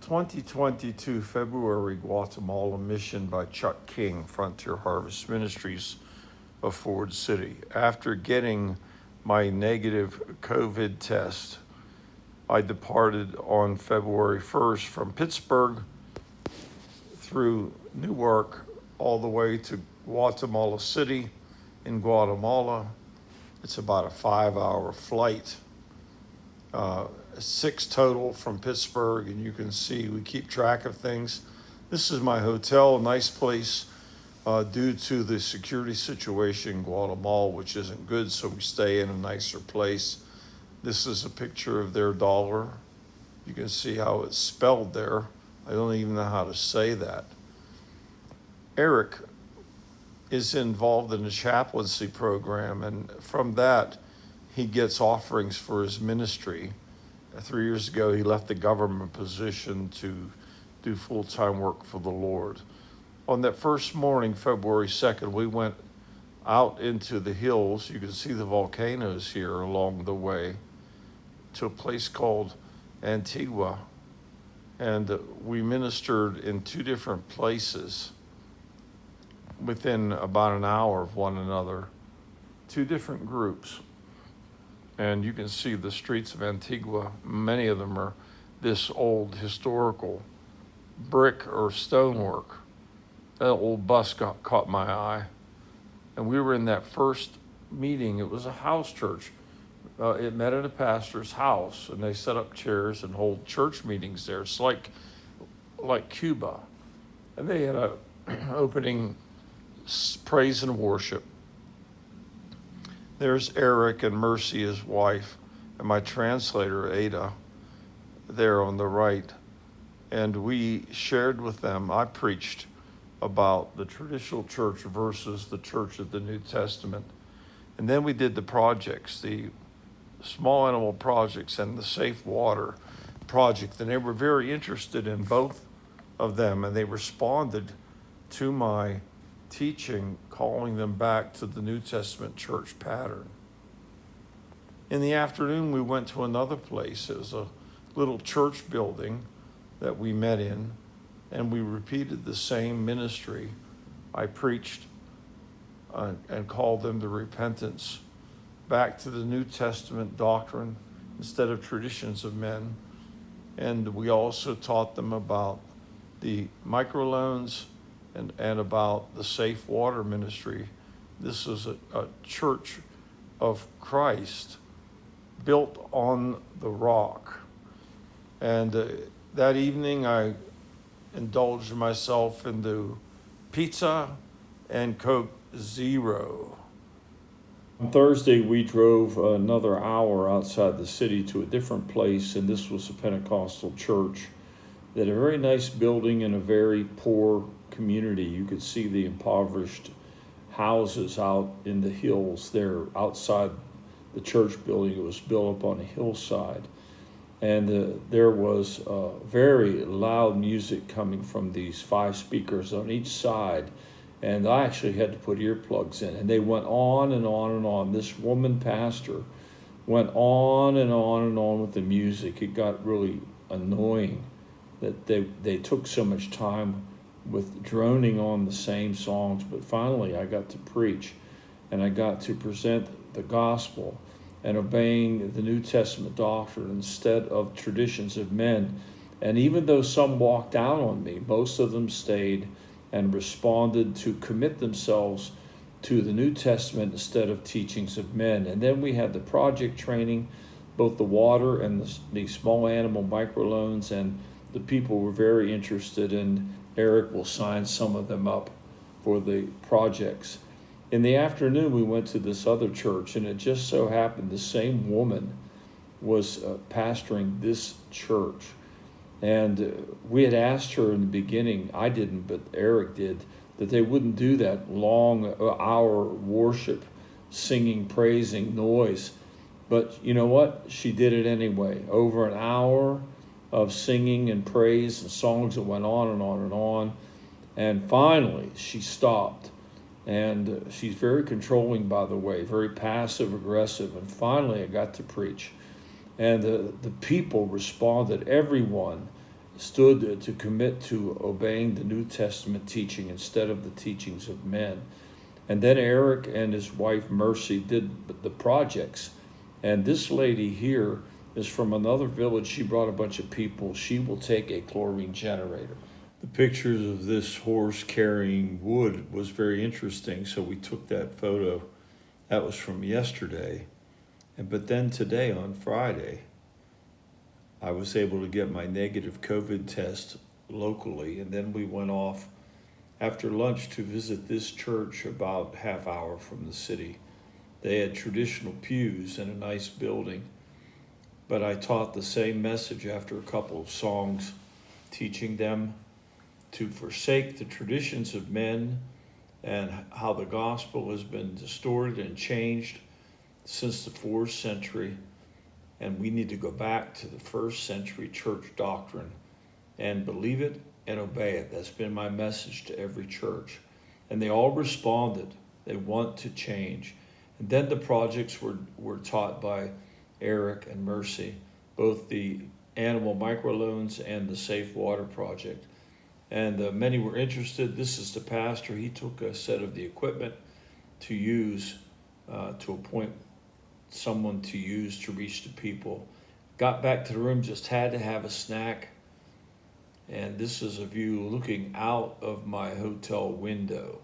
2022 February Guatemala mission by Chuck King, Frontier Harvest Ministries of Ford City. After getting my negative COVID test, I departed on February 1st from Pittsburgh through Newark all the way to Guatemala City in Guatemala. It's about a 5-hour flight. 6 total from Pittsburgh, and you can see we keep track of things. This is my hotel, a nice place due to the security situation in Guatemala, which isn't good, so we stay in a nicer place. This is a picture of their dollar. You can see how it's spelled there. I don't even know how to say that. Eric is involved in the chaplaincy program, and from that, he gets offerings for his ministry. 3 years ago, he left the government position to do full-time work for the Lord. On that first morning, February 2nd, we went out into the hills. You can see the volcanoes here along the way to a place called Antigua. And we ministered in 2 different places within about an hour of one another, 2 different groups. And you can see the streets of Antigua. Many of them are this old historical brick or stonework. That old bus caught my eye. And we were in that first meeting. It was a house church. It met at a pastor's house, and they set up chairs and hold church meetings there. It's like Cuba. And they had a opening praise and worship. There's Eric and Mercy, his wife, and my translator, Ada, there on the right. And we shared with them, I preached about the traditional church versus the church of the New Testament. And then we did the projects, the small animal projects and the safe water project. And they were very interested in both of them, and they responded to my teaching, calling them back to the New Testament church pattern. In the afternoon, we went to another place. It was a little church building that we met in, and we repeated the same ministry. I preached and called them to repentance, back to the New Testament doctrine instead of traditions of men. And we also taught them about the microloans and about the safe water ministry. This is a church of Christ built on the rock. And that evening I indulged myself into pizza and Coke Zero. On Thursday, we drove another hour outside the city to a different place, and this was a Pentecostal church that had a very nice building in a very poor community. You could see the impoverished houses out in the hills there outside the church building. It was built up on a hillside. And there was very loud music coming from these 5 speakers on each side. And I actually had to put earplugs in. And they went on and on and on. This woman pastor went on and on and on with the music. It got really annoying that they took so much time with droning on the same songs. But finally I got to preach, and I got to present the gospel and obeying the New Testament doctrine instead of traditions of men. And even though some walked out on me, most of them stayed and responded to commit themselves to the New Testament instead of teachings of men. And then we had the project training, both the water and the small animal microloans, and the people were very interested, and Eric will sign some of them up for the projects. In the afternoon, we went to this other church, and it just so happened the same woman was pastoring this church. And we had asked her in the beginning, I didn't, but Eric did, that they wouldn't do that long hour worship, singing, praising noise. But you know what? She did it anyway. Over an hour of singing and praise and songs that went on and on and on. And finally, she stopped. And she's very controlling, by the way, very passive aggressive. And finally, I got to preach. And the people responded, everyone. stood to commit to obeying the New Testament teaching instead of the teachings of men. And then Eric and his wife Mercy did the projects. And this lady here is from another village. She brought a bunch of people. She will take a chlorine generator. The pictures of this horse carrying wood was very interesting, so we took that photo. That was from yesterday. But then today, on Friday, I was able to get my negative COVID test locally, and then we went off after lunch to visit this church about half hour from the city. They had traditional pews in a nice building, but I taught the same message after a couple of songs, teaching them to forsake the traditions of men and how the gospel has been distorted and changed since the 4th century. And we need to go back to the 1st century church doctrine and believe it and obey it. That's been my message to every church. And they all responded. They want to change. And then the projects were taught by Eric and Mercy, both the animal microloans and the Safe Water Project. And many were interested. This is the pastor. He took a set of the equipment to use, to appoint someone to use to reach the people. Got back to the room, just had to have a snack. And this is a view looking out of my hotel window.